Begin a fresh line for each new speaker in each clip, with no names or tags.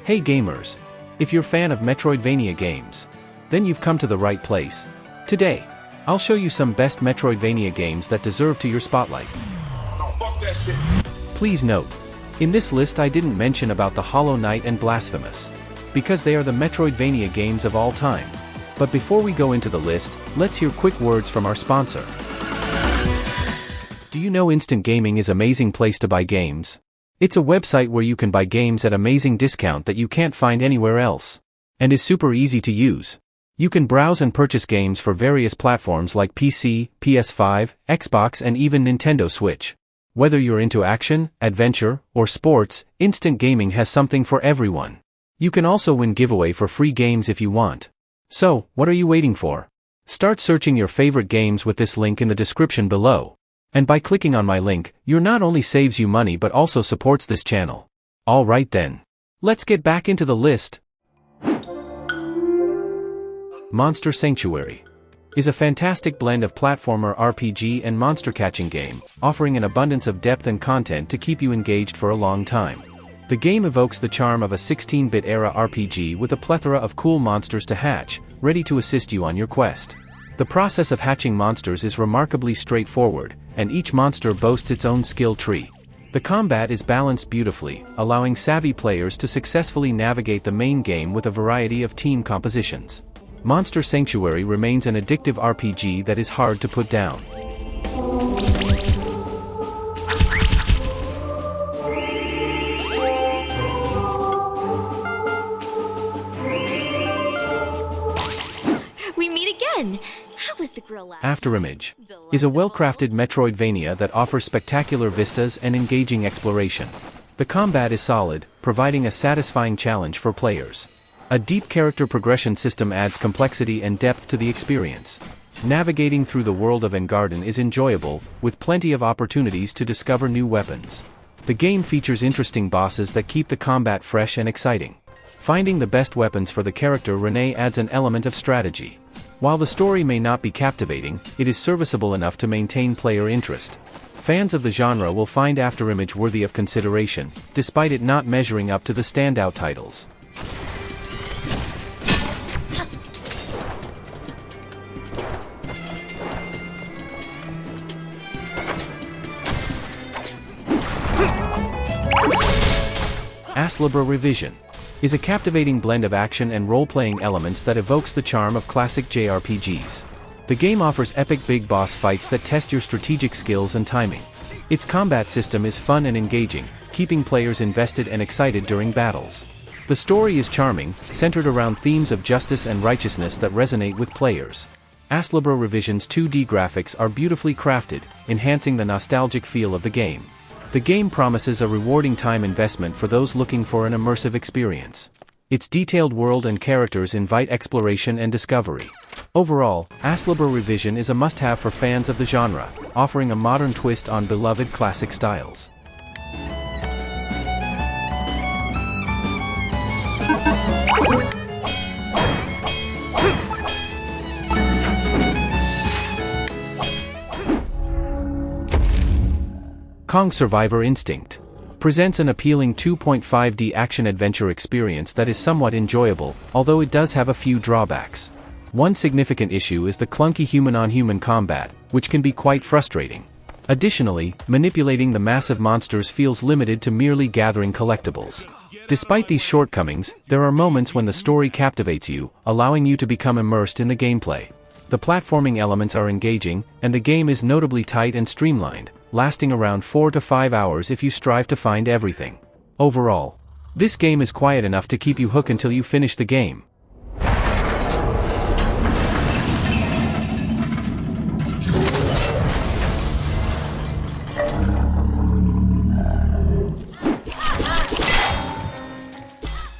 Hey gamers! If you're a fan of Metroidvania games, then you've come to the right place. Today, I'll show you some best Metroidvania games that deserve to your spotlight.
Oh, fuck that shit.
Please note, in this list I didn't mention about the Hollow Knight and Blasphemous, because they are the Metroidvania games of all time. But before we go into the list, let's hear quick words from our sponsor. Do you know Instant Gaming is an amazing place to buy games? It's a website where you can buy games at amazing discount that you can't find anywhere else. And is super easy to use. You can browse and purchase games for various platforms like PC, PS5, Xbox and even Nintendo Switch. Whether you're into action, adventure, or sports, Instant Gaming has something for everyone. You can also win giveaway for free games if you want. So, what are you waiting for? Start searching your favorite games with this link in the description below. And by clicking on my link, you not only saves you money but also supports this channel. Alright then. Let's get back into the list. Monster Sanctuary is a fantastic blend of platformer RPG and monster catching game, offering an abundance of depth and content to keep you engaged for a long time. The game evokes the charm of a 16-bit era RPG with a plethora of cool monsters to hatch, ready to assist you on your quest. The process of hatching monsters is remarkably straightforward, and each monster boasts its own skill tree. The combat is balanced beautifully, allowing savvy players to successfully navigate the main game with a variety of team compositions. Monster Sanctuary remains an addictive RPG that is hard to put down.
We meet again! How was the grill last?
Afterimage is a well-crafted Metroidvania that offers spectacular vistas and engaging exploration. The combat is solid, providing a satisfying challenge for players. A deep character progression system adds complexity and depth to the experience. Navigating through the world of Engarden is enjoyable, with plenty of opportunities to discover new weapons. The game features interesting bosses that keep the combat fresh and exciting. Finding the best weapons for the character Renee adds an element of strategy. While the story may not be captivating, it is serviceable enough to maintain player interest. Fans of the genre will find Afterimage worthy of consideration, despite it not measuring up to the standout titles. ASTLIBRA Revision is a captivating blend of action and role-playing elements that evokes the charm of classic JRPGs. The game offers epic big boss fights that test your strategic skills and timing. Its combat system is fun and engaging, keeping players invested and excited during battles. The story is charming, centered around themes of justice and righteousness that resonate with players. ASTLIBRA Revision's 2D graphics are beautifully crafted, enhancing the nostalgic feel of the game. The game promises a rewarding time investment for those looking for an immersive experience. Its detailed world and characters invite exploration and discovery. Overall, ASTLIBRA Revision is a must-have for fans of the genre, offering a modern twist on beloved classic styles. Kong Survivor Instinct presents an appealing 2.5D action-adventure experience that is somewhat enjoyable, although it does have a few drawbacks. One significant issue is the clunky human-on-human combat, which can be quite frustrating. Additionally, manipulating the massive monsters feels limited to merely gathering collectibles. Despite these shortcomings, there are moments when the story captivates you, allowing you to become immersed in the gameplay. The platforming elements are engaging, and the game is notably tight and streamlined, lasting around 4 to 5 hours if you strive to find everything. Overall, this game is quiet enough to keep you hooked until you finish the game.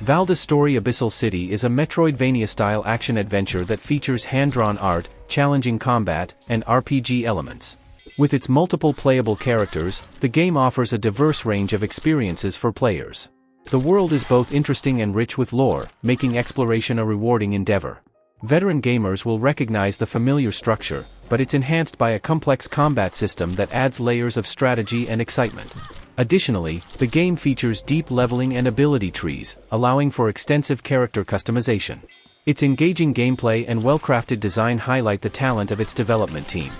Valdis Story Abyssal City is a Metroidvania-style action-adventure that features hand-drawn art, challenging combat, and RPG elements. With its multiple playable characters, the game offers a diverse range of experiences for players. The world is both interesting and rich with lore, making exploration a rewarding endeavor. Veteran gamers will recognize the familiar structure, but it's enhanced by a complex combat system that adds layers of strategy and excitement. Additionally, the game features deep leveling and ability trees, allowing for extensive character customization. Its engaging gameplay and well-crafted design highlight the talent of its development team.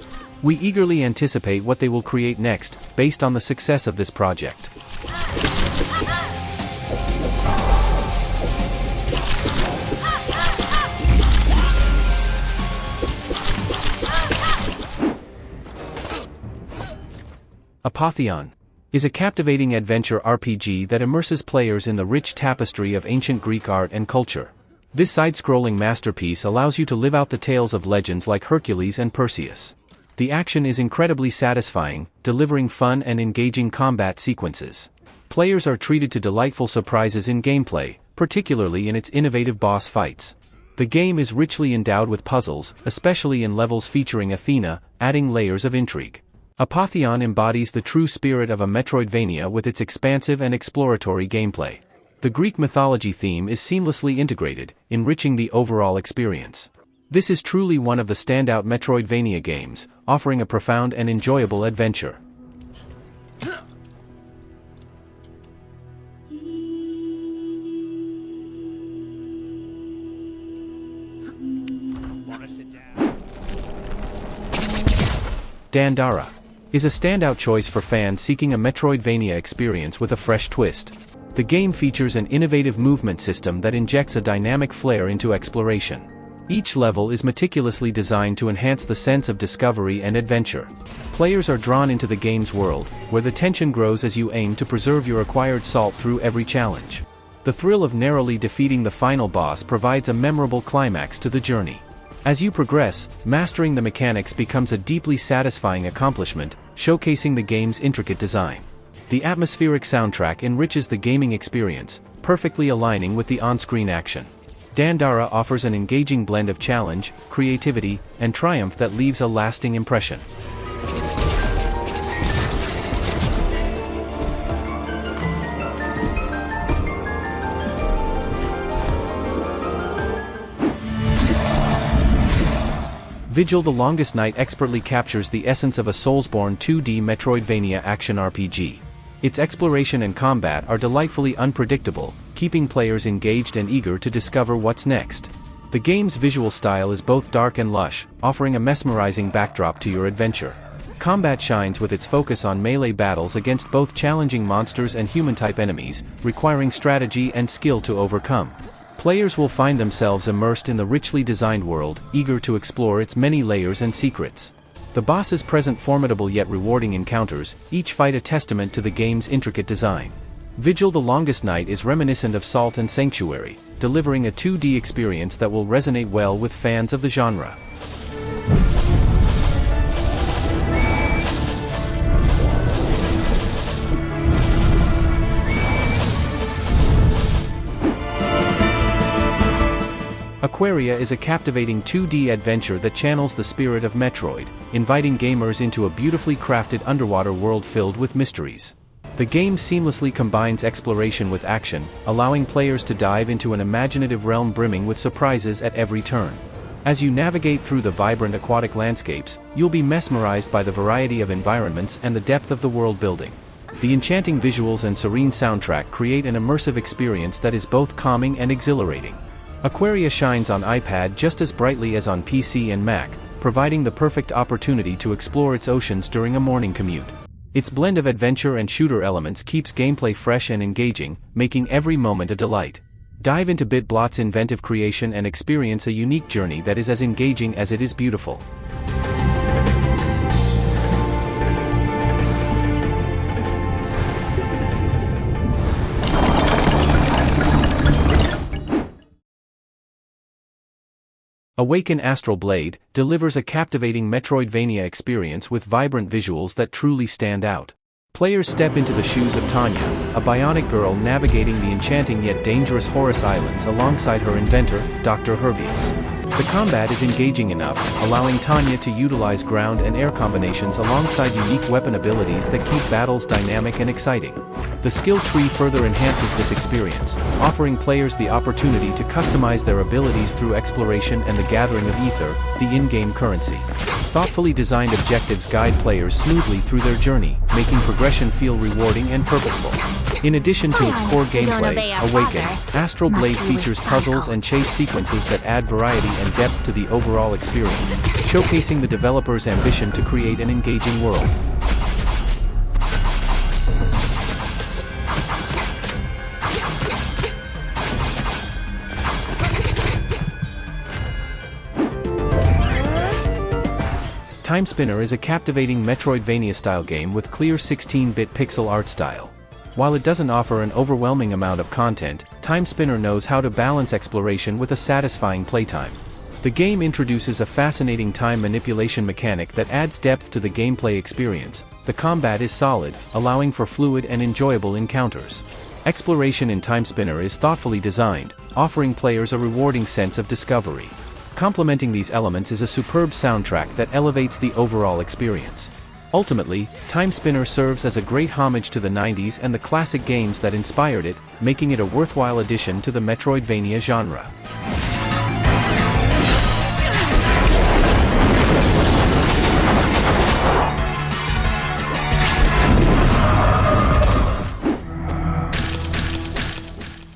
We eagerly anticipate what they will create next, based on the success of this project. Apotheon is a captivating adventure RPG that immerses players in the rich tapestry of ancient Greek art and culture. This side-scrolling masterpiece allows you to live out the tales of legends like Hercules and Perseus. The action is incredibly satisfying, delivering fun and engaging combat sequences. Players are treated to delightful surprises in gameplay, particularly in its innovative boss fights. The game is richly endowed with puzzles, especially in levels featuring Athena, adding layers of intrigue. Apotheon embodies the true spirit of a Metroidvania with its expansive and exploratory gameplay. The Greek mythology theme is seamlessly integrated, enriching the overall experience. This is truly one of the standout Metroidvania games, offering a profound and enjoyable adventure. Dandara is a standout choice for fans seeking a Metroidvania experience with a fresh twist. The game features an innovative movement system that injects a dynamic flair into exploration. Each level is meticulously designed to enhance the sense of discovery and adventure. Players are drawn into the game's world, where the tension grows as you aim to preserve your acquired salt through every challenge. The thrill of narrowly defeating the final boss provides a memorable climax to the journey. As you progress, mastering the mechanics becomes a deeply satisfying accomplishment, showcasing the game's intricate design. The atmospheric soundtrack enriches the gaming experience, perfectly aligning with the on-screen action. Dandara offers an engaging blend of challenge, creativity, and triumph that leaves a lasting impression. Vigil: The Longest Night expertly captures the essence of a Soulsborne 2D Metroidvania action RPG. Its exploration and combat are delightfully unpredictable, keeping players engaged and eager to discover what's next. The game's visual style is both dark and lush, offering a mesmerizing backdrop to your adventure. Combat shines with its focus on melee battles against both challenging monsters and human-type enemies, requiring strategy and skill to overcome. Players will find themselves immersed in the richly designed world, eager to explore its many layers and secrets. The bosses present formidable yet rewarding encounters, each fight a testament to the game's intricate design. Vigil: The Longest Night is reminiscent of Salt and Sanctuary, delivering a 2D experience that will resonate well with fans of the genre. Aquaria is a captivating 2D adventure that channels the spirit of Metroid, inviting gamers into a beautifully crafted underwater world filled with mysteries. The game seamlessly combines exploration with action, allowing players to dive into an imaginative realm brimming with surprises at every turn. As you navigate through the vibrant aquatic landscapes, you'll be mesmerized by the variety of environments and the depth of the world building. The enchanting visuals and serene soundtrack create an immersive experience that is both calming and exhilarating. Aquaria shines on iPad just as brightly as on PC and Mac, providing the perfect opportunity to explore its oceans during a morning commute. Its blend of adventure and shooter elements keeps gameplay fresh and engaging, making every moment a delight. Dive into BitBlot's inventive creation and experience a unique journey that is as engaging as it is beautiful. Awaken Astral Blade delivers a captivating Metroidvania experience with vibrant visuals that truly stand out. Players step into the shoes of Tanya, a bionic girl navigating the enchanting yet dangerous Horus Islands alongside her inventor, Dr. Hervius. The combat is engaging enough, allowing Tanya to utilize ground and air combinations alongside unique weapon abilities that keep battles dynamic and exciting. The skill tree further enhances this experience, offering players the opportunity to customize their abilities through exploration and the gathering of ether, the in-game currency. Thoughtfully designed objectives guide players smoothly through their journey, making progression feel rewarding and purposeful. In addition to its core gameplay, Awaken, Astral Blade features puzzles and chase sequences that add variety and depth to the overall experience, showcasing the developer's ambition to create an engaging world. Timespinner is a captivating Metroidvania-style game with clear 16-bit pixel art style. While it doesn't offer an overwhelming amount of content, Timespinner knows how to balance exploration with a satisfying playtime. The game introduces a fascinating time manipulation mechanic that adds depth to the gameplay experience. The combat is solid, allowing for fluid and enjoyable encounters. Exploration in Timespinner is thoughtfully designed, offering players a rewarding sense of discovery. Complementing these elements is a superb soundtrack that elevates the overall experience. Ultimately, Timespinner serves as a great homage to the 90s and the classic games that inspired it, making it a worthwhile addition to the Metroidvania genre.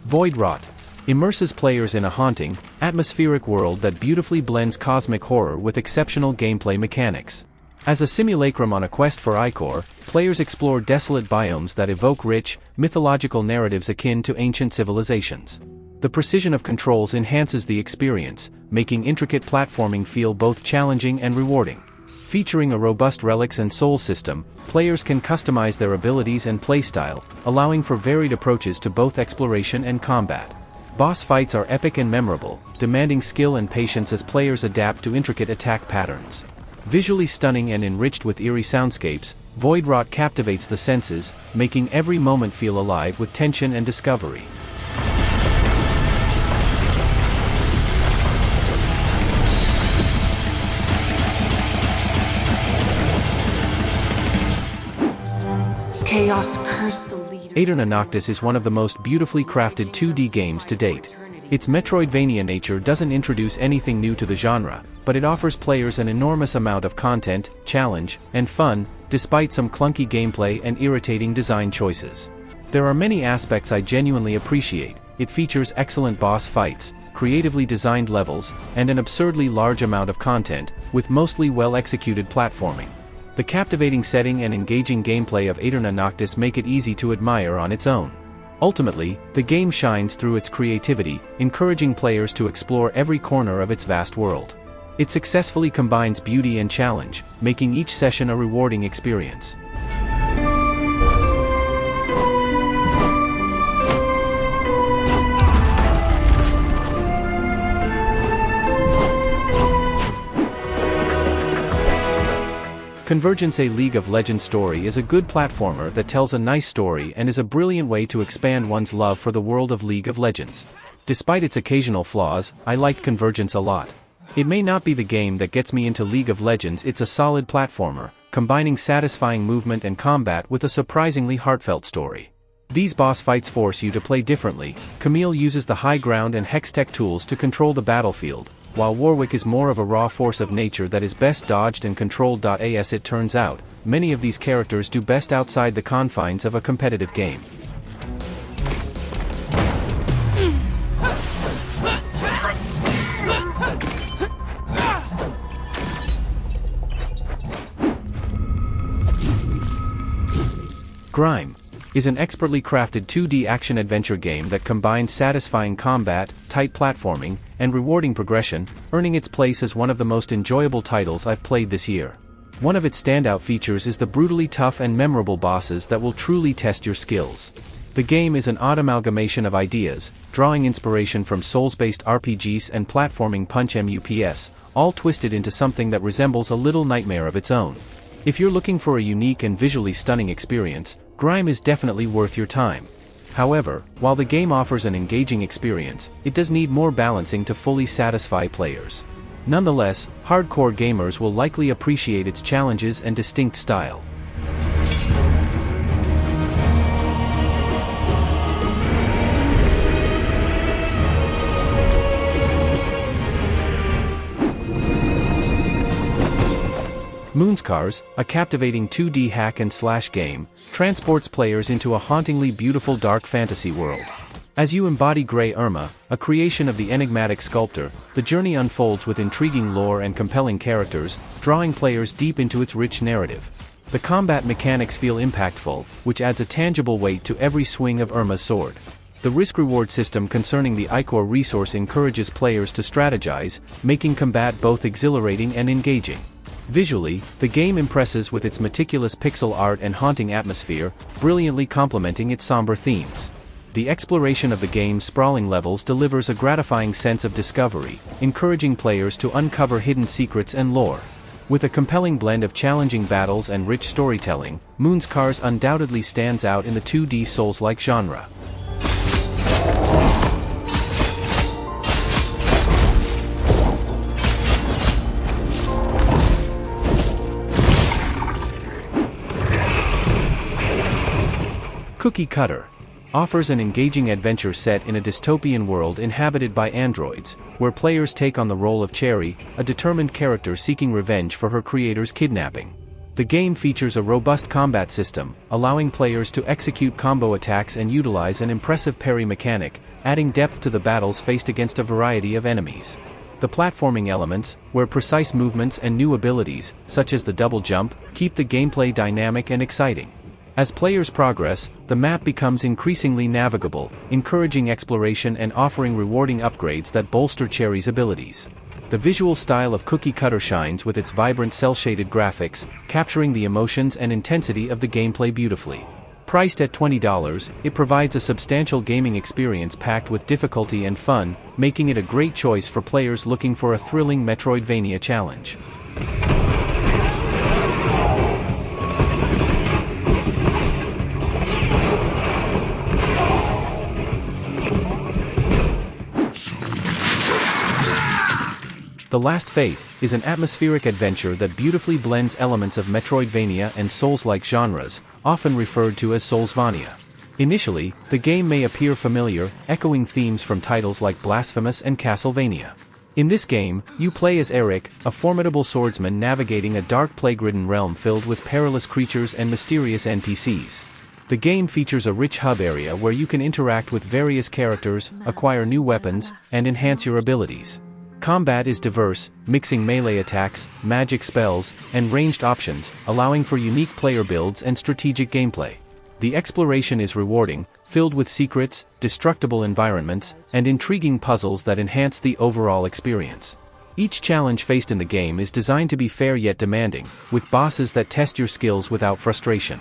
Voidwrought immerses players in a haunting, atmospheric world that beautifully blends cosmic horror with exceptional gameplay mechanics. As a simulacrum on a quest for Ichor, players explore desolate biomes that evoke rich, mythological narratives akin to ancient civilizations. The precision of controls enhances the experience, making intricate platforming feel both challenging and rewarding. Featuring a robust relics and soul system, players can customize their abilities and playstyle, allowing for varied approaches to both exploration and combat. Boss fights are epic and memorable, demanding skill and patience as players adapt to intricate attack patterns. Visually stunning and enriched with eerie soundscapes, Voidwrought captivates the senses, making every moment feel alive with tension and discovery.
Chaos curse the leader.
Aeterna Noctis is one of the most beautifully crafted 2D games to date. Its Metroidvania nature doesn't introduce anything new to the genre, but it offers players an enormous amount of content, challenge, and fun, despite some clunky gameplay and irritating design choices. There are many aspects I genuinely appreciate. It features excellent boss fights, creatively designed levels, and an absurdly large amount of content, with mostly well-executed platforming. The captivating setting and engaging gameplay of Aeterna Noctis make it easy to admire on its own. Ultimately, the game shines through its creativity, encouraging players to explore every corner of its vast world. It successfully combines beauty and challenge, making each session a rewarding experience. CONVERGENCE: A League of Legends story is a good platformer that tells a nice story and is a brilliant way to expand one's love for the world of League of Legends. Despite its occasional flaws, I liked CONVERGENCE a lot. It may not be the game that gets me into League of Legends, it's a solid platformer, combining satisfying movement and combat with a surprisingly heartfelt story. These boss fights force you to play differently. Camille uses the high ground and hextech tools to control the battlefield, while Warwick is more of a raw force of nature that is best dodged and controlled. As it turns out, many of these characters do best outside the confines of a competitive game. Grime is an expertly crafted 2D action-adventure game that combines satisfying combat, tight platforming, and rewarding progression, earning its place as one of the most enjoyable titles I've played this year. One of its standout features is the brutally tough and memorable bosses that will truly test your skills. The game is an odd amalgamation of ideas, drawing inspiration from Souls-based RPGs and platforming punch MUPS, all twisted into something that resembles a little nightmare of its own. If you're looking for a unique and visually stunning experience, Grime is definitely worth your time. However, while the game offers an engaging experience, it does need more balancing to fully satisfy players. Nonetheless, hardcore gamers will likely appreciate its challenges and distinct style. Moonscars, a captivating 2D hack-and-slash game, transports players into a hauntingly beautiful dark fantasy world. As you embody Grey Irma, a creation of the enigmatic sculptor, the journey unfolds with intriguing lore and compelling characters, drawing players deep into its rich narrative. The combat mechanics feel impactful, which adds a tangible weight to every swing of Irma's sword. The risk-reward system concerning the Ichor resource encourages players to strategize, making combat both exhilarating and engaging. Visually, the game impresses with its meticulous pixel art and haunting atmosphere, brilliantly complementing its somber themes. The exploration of the game's sprawling levels delivers a gratifying sense of discovery, encouraging players to uncover hidden secrets and lore. With a compelling blend of challenging battles and rich storytelling, Moonscars undoubtedly stands out in the 2D Souls-like genre. Cookie Cutter offers an engaging adventure set in a dystopian world inhabited by androids, where players take on the role of Cherry, a determined character seeking revenge for her creator's kidnapping. The game features a robust combat system, allowing players to execute combo attacks and utilize an impressive parry mechanic, adding depth to the battles faced against a variety of enemies. The platforming elements, where precise movements and new abilities, such as the double jump, keep the gameplay dynamic and exciting. As players progress, the map becomes increasingly navigable, encouraging exploration and offering rewarding upgrades that bolster Cherry's abilities. The visual style of Cookie Cutter shines with its vibrant cel-shaded graphics, capturing the emotions and intensity of the gameplay beautifully. Priced at $20, it provides a substantial gaming experience packed with difficulty and fun, making it a great choice for players looking for a thrilling Metroidvania challenge. The Last Faith is an atmospheric adventure that beautifully blends elements of Metroidvania and Souls-like genres, often referred to as Soulsvania. Initially, the game may appear familiar, echoing themes from titles like Blasphemous and Castlevania. In this game, you play as Eric, a formidable swordsman navigating a dark plague-ridden realm filled with perilous creatures and mysterious NPCs. The game features a rich hub area where you can interact with various characters, acquire new weapons, and enhance your abilities. Combat is diverse, mixing melee attacks, magic spells, and ranged options, allowing for unique player builds and strategic gameplay. The exploration is rewarding, filled with secrets, destructible environments, and intriguing puzzles that enhance the overall experience. Each challenge faced in the game is designed to be fair yet demanding, with bosses that test your skills without frustration.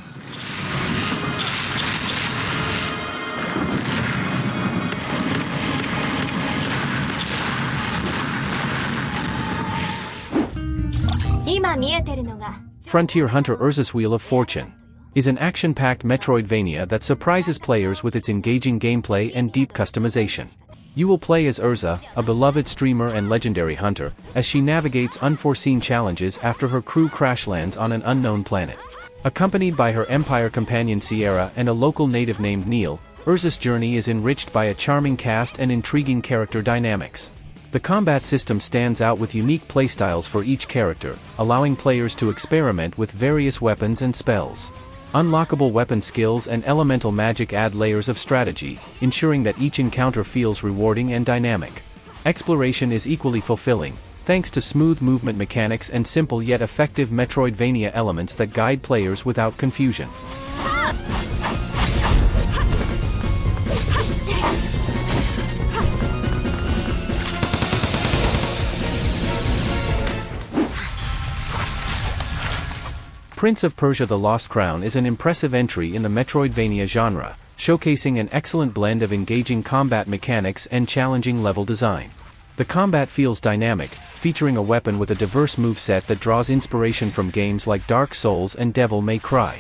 Frontier Hunter Erza's Wheel of Fortune is an action-packed Metroidvania that surprises players with its engaging gameplay and deep customization. You will play as Erza, a beloved streamer and legendary hunter, as she navigates unforeseen challenges after her crew crash lands on an unknown planet. Accompanied by her Empire companion Sierra and a local native named Neil, Erza's journey is enriched by a charming cast and intriguing character dynamics. The combat system stands out with unique playstyles for each character, allowing players to experiment with various weapons and spells. Unlockable weapon skills and elemental magic add layers of strategy, ensuring that each encounter feels rewarding and dynamic. Exploration is equally fulfilling, thanks to smooth movement mechanics and simple yet effective Metroidvania elements that guide players without confusion. Prince of Persia: The Lost Crown is an impressive entry in the Metroidvania genre, showcasing an excellent blend of engaging combat mechanics and challenging level design. The combat feels dynamic, featuring a weapon with a diverse moveset that draws inspiration from games like Dark Souls and Devil May Cry.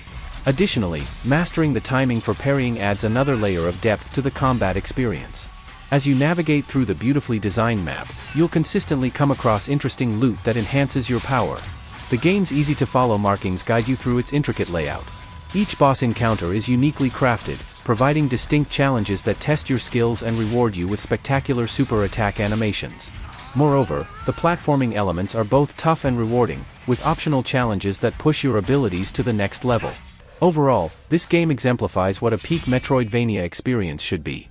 Additionally, mastering the timing for parrying adds another layer of depth to the combat experience. As you navigate through the beautifully designed map, you'll consistently come across interesting loot that enhances your power. The game's easy-to-follow markings guide you through its intricate layout. Each boss encounter is uniquely crafted, providing distinct challenges that test your skills and reward you with spectacular super attack animations. Moreover, the platforming elements are both tough and rewarding, with optional challenges that push your abilities to the next level. Overall, this game exemplifies what a peak Metroidvania experience should be.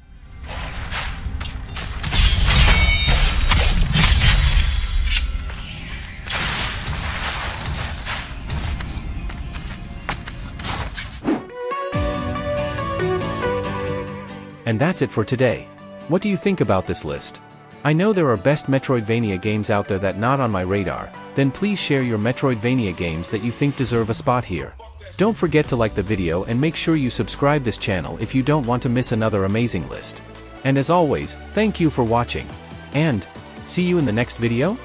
And that's it for today. What do you think about this list? I know there are best Metroidvania games out there that not on my radar, then please share your Metroidvania games that you think deserve a spot here. Don't forget to like the video and make sure you subscribe this channel if you don't want to miss another amazing list. And as always, thank you for watching. And see you in the next video?